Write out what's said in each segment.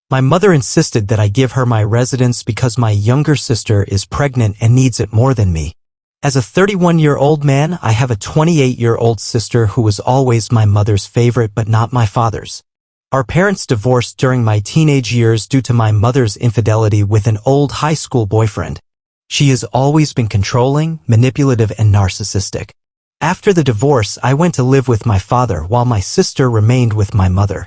My mother insisted that I give her my residence because my younger sister is pregnant and needs it more than me. As a 31-year-old man, I have a 28-year-old sister who was always my mother's favorite but not my father's. Our parents divorced during my teenage years due to my mother's infidelity with an old high school boyfriend. She has always been controlling, manipulative, and narcissistic. After the divorce, I went to live with my father while my sister remained with my mother.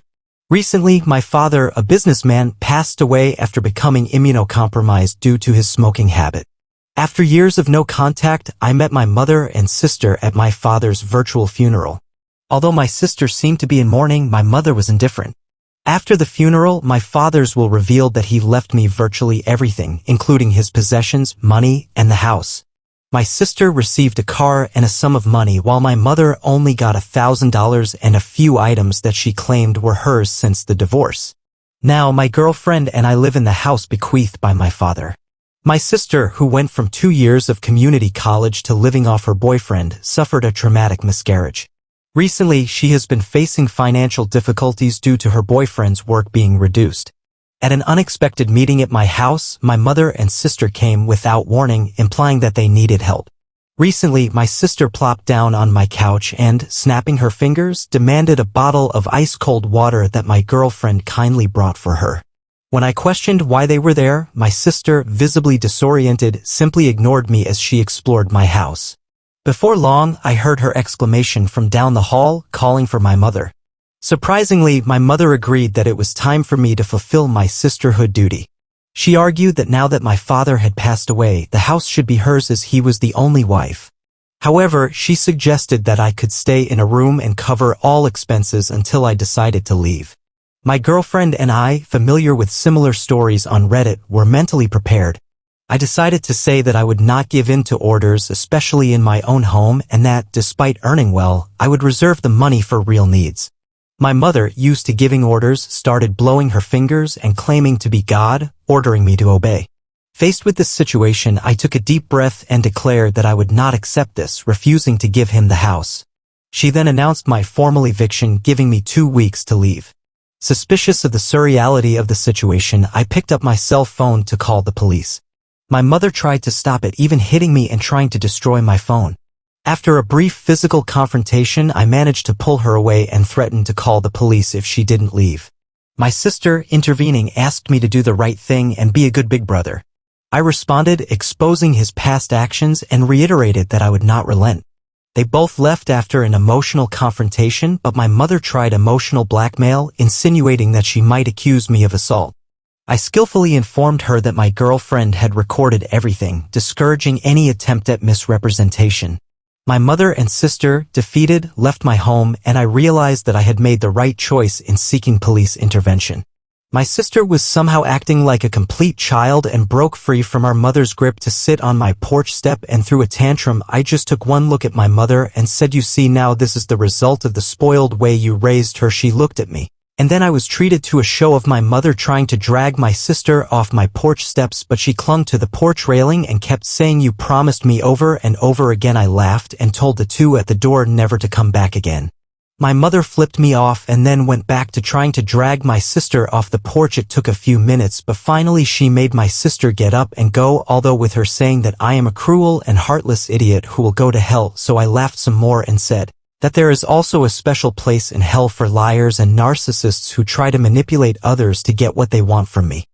Recently, my father, a businessman, passed away after becoming immunocompromised due to his smoking habit. After years of no contact, I met my mother and sister at my father's virtual funeral. Although my sister seemed to be in mourning, my mother was indifferent. After the funeral, my father's will revealed that he left me virtually everything, including his possessions, money, and the house. My sister received a car and a sum of money while my mother only got $1,000 and a few items that she claimed were hers since the divorce. Now my girlfriend and I live in the house bequeathed by my father. My sister, who went from 2 years of community college to living off her boyfriend, suffered a traumatic miscarriage. Recently, she has been facing financial difficulties due to her boyfriend's work being reduced. At an unexpected meeting at my house, my mother and sister came without warning, implying that they needed help. Recently, my sister plopped down on my couch and, snapping her fingers, demanded a bottle of ice-cold water that my girlfriend kindly brought for her. When I questioned why they were there, my sister, visibly disoriented, simply ignored me as she explored my house. Before long, I heard her exclamation from down the hall, calling for my mother. Surprisingly, my mother agreed that it was time for me to fulfill my sisterhood duty. She argued that now that my father had passed away, the house should be hers as he was the only wife. However, she suggested that I could stay in a room and cover all expenses until I decided to leave. My girlfriend and I, familiar with similar stories on Reddit, were mentally prepared. I decided to say that I would not give in to orders, especially in my own home, and that, despite earning well, I would reserve the money for real needs. My mother, used to giving orders, started blowing her fingers and claiming to be God, ordering me to obey. Faced with this situation, I took a deep breath and declared that I would not accept this, refusing to give him the house. She then announced my formal eviction, giving me 2 weeks to leave. Suspicious of the surreality of the situation, I picked up my cell phone to call the police. My mother tried to stop it, even hitting me and trying to destroy my phone. After a brief physical confrontation, I managed to pull her away and threatened to call the police if she didn't leave. My sister, intervening, asked me to do the right thing and be a good big brother. I responded, exposing his past actions, and reiterated that I would not relent. They both left after an emotional confrontation, but my mother tried emotional blackmail, insinuating that she might accuse me of assault. I skillfully informed her that my girlfriend had recorded everything, discouraging any attempt at misrepresentation. My mother and sister, defeated, left my home, and I realized that I had made the right choice in seeking police intervention. My sister was somehow acting like a complete child and broke free from our mother's grip to sit on my porch step and threw a tantrum. I just took one look at my mother and said, "You see, now this is the result of the spoiled way you raised her." She looked at me. And then I was treated to a show of my mother trying to drag my sister off my porch steps, but she clung to the porch railing and kept saying, "You promised me," over and over again. I laughed and told the two at the door never to come back again. My mother flipped me off and then went back to trying to drag my sister off the porch. It took a few minutes, but finally she made my sister get up and go, although with her saying that I am a cruel and heartless idiot who will go to hell. So I laughed some more and said that there is also a special place in hell for liars and narcissists who try to manipulate others to get what they want from me.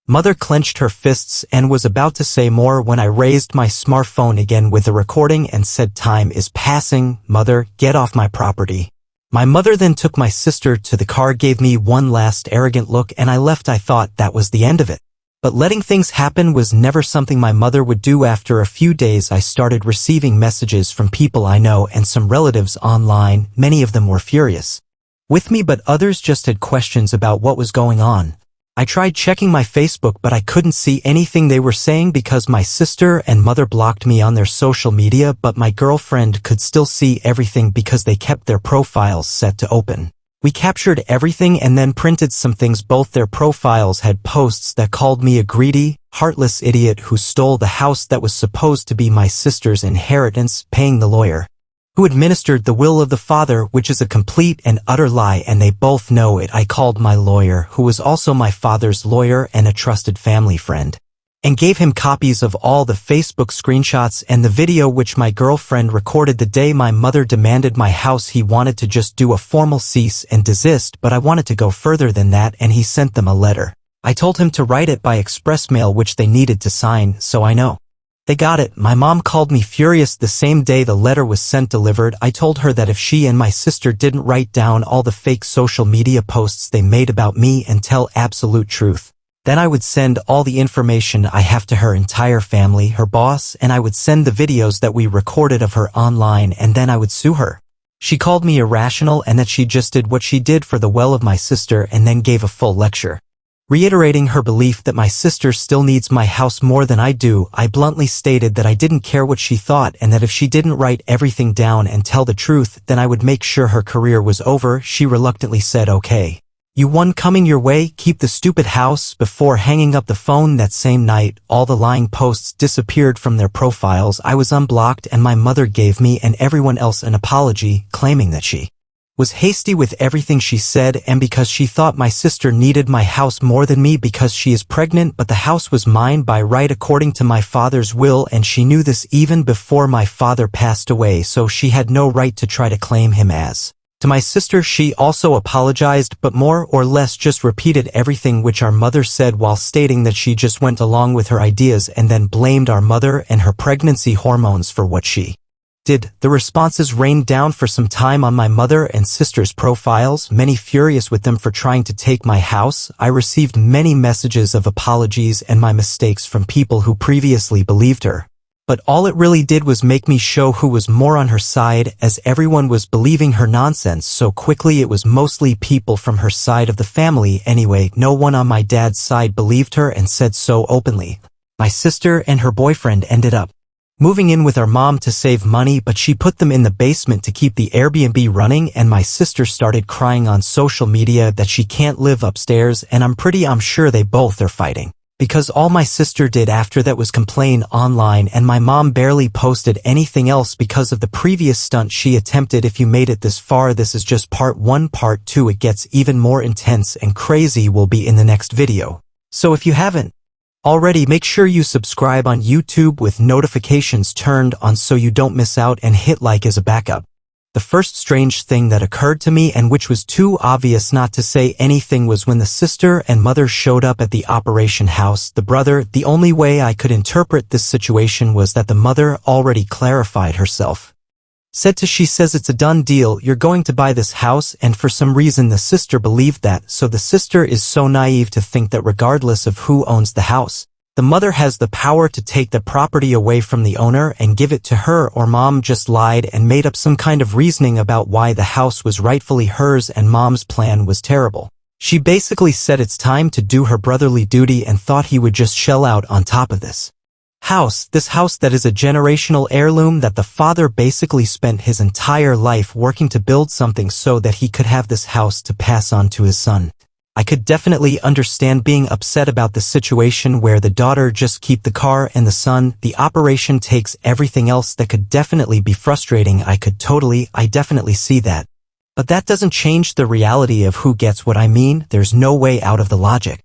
Mother clenched her fists and was about to say more when I raised my smartphone again with a recording and said, "Time is passing, Mother, get off my property." My mother then took my sister to the car, gave me one last arrogant look, and I left. I thought that was the end of it. But letting things happen was never something my mother would do. After a few days, I started receiving messages from people I know and some relatives online. Many of them were furious with me, but others just had questions about what was going on. I tried checking my Facebook, but I couldn't see anything they were saying because my sister and mother blocked me on their social media, but my girlfriend could still see everything because they kept their profiles set to open. We captured everything and then printed some things. Both their profiles had posts that called me a greedy, heartless idiot who stole the house that was supposed to be my sister's inheritance, paying the lawyer who administered the will of the father, which is a complete and utter lie, and they both know it. I called my lawyer, who was also my father's lawyer and a trusted family friend, and gave him copies of all the Facebook screenshots and the video which my girlfriend recorded the day my mother demanded my house. He wanted to just do a formal cease and desist, but I wanted to go further than that, and he sent them a letter. I told him to write it by express mail, which they needed to sign, so I know they got it. My mom called me furious the same day the letter was sent delivered. I told her that if she and my sister didn't write down all the fake social media posts they made about me and tell absolute truth, then I would send all the information I have to her entire family, her boss, and I would send the videos that we recorded of her online, and then I would sue her. She called me irrational and that she just did what she did for the well of my sister, and then gave a full lecture, reiterating her belief that my sister still needs my house more than I do. I bluntly stated that I didn't care what she thought, and that if she didn't write everything down and tell the truth, then I would make sure her career was over. She reluctantly said, "Okay, you won, coming your way, keep the stupid house," before hanging up the phone. That same night, all the lying posts disappeared from their profiles. I was unblocked, and my mother gave me and everyone else an apology, claiming that she was hasty with everything she said, and because she thought my sister needed my house more than me because she is pregnant, but the house was mine by right according to my father's will, and she knew this even before my father passed away, so she had no right to try to claim him as. To my sister, she also apologized, but more or less just repeated everything which our mother said, while stating that she just went along with her ideas and then blamed our mother and her pregnancy hormones for what she did. The responses rained down for some time on my mother and sister's profiles, many furious with them for trying to take my house. I received many messages of apologies and my mistakes from people who previously believed her, but all it really did was make me show who was more on her side, as everyone was believing her nonsense so quickly. It was mostly people from her side of the family anyway. No one on my dad's side believed her and said so openly. My sister and her boyfriend ended up moving in with our mom to save money, but she put them in the basement to keep the Airbnb running, and my sister started crying on social media that she can't live upstairs, and I'm sure they both are fighting, because all my sister did after that was complain online, and my mom barely posted anything else because of the previous stunt she attempted. If you made it this far, this is just part 1. Part 2, it gets even more intense and crazy, will be in the next video. So if you haven't already, make sure you subscribe on YouTube with notifications turned on so you don't miss out, and hit like as a backup. The first strange thing that occurred to me, and which was too obvious not to say anything, was when the sister and mother showed up at the operation house. The brother, the only way I could interpret this situation was that the mother already clarified herself. She says it's a done deal, you're going to buy this house, and for some reason the sister believed that, so the sister is so naive to think that regardless of who owns the house, the mother has the power to take the property away from the owner and give it to her. Or mom just lied and made up some kind of reasoning about why the house was rightfully hers, and mom's plan was terrible. She basically said it's time to do her brotherly duty and thought he would just shell out on top of this house that is a generational heirloom that the father basically spent his entire life working to build, something so that he could have this house to pass on to his son. I could definitely understand being upset about the situation where the daughter just keep the car and the son, the operation takes everything else. That could definitely be frustrating. I definitely see that. But that doesn't change the reality of who gets what I mean. There's no way out of the logic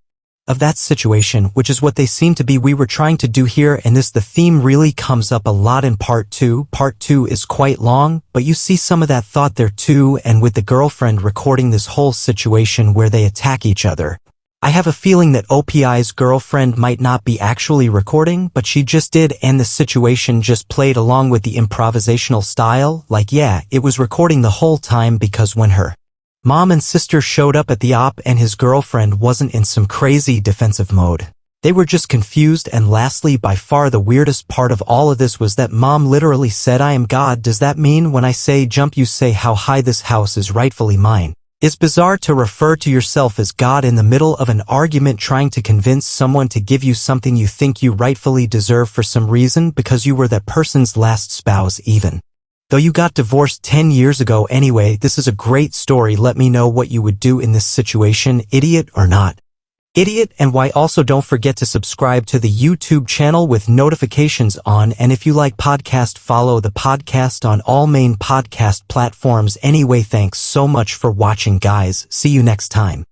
of that situation, which is what they seem to be we were trying to do here, and the theme really comes up a lot in part 2. Part 2 is quite long, but you see some of that thought there too, and with the girlfriend recording this whole situation where they attack each other. I have a feeling that OPI's girlfriend might not be actually recording, but she just did, and the situation just played along with the improvisational style. Like, yeah, it was recording the whole time, because when her mom and sister showed up at the op and his girlfriend wasn't in some crazy defensive mode, they were just confused. And lastly, by far the weirdest part of all of this was that mom literally said, "I am God. Does that mean when I say jump you say how high this house is rightfully mine?" It's bizarre to refer to yourself as God in the middle of an argument trying to convince someone to give you something you think you rightfully deserve for some reason because you were that person's last spouse, even though you got divorced 10 years ago. Anyway, this is a great story. Let me know what you would do in this situation, idiot or not. Idiot. And why also don't forget to subscribe to the YouTube channel with notifications on, and if you like podcast, follow the podcast on all main podcast platforms. Anyway, thanks so much for watching, guys. See you next time.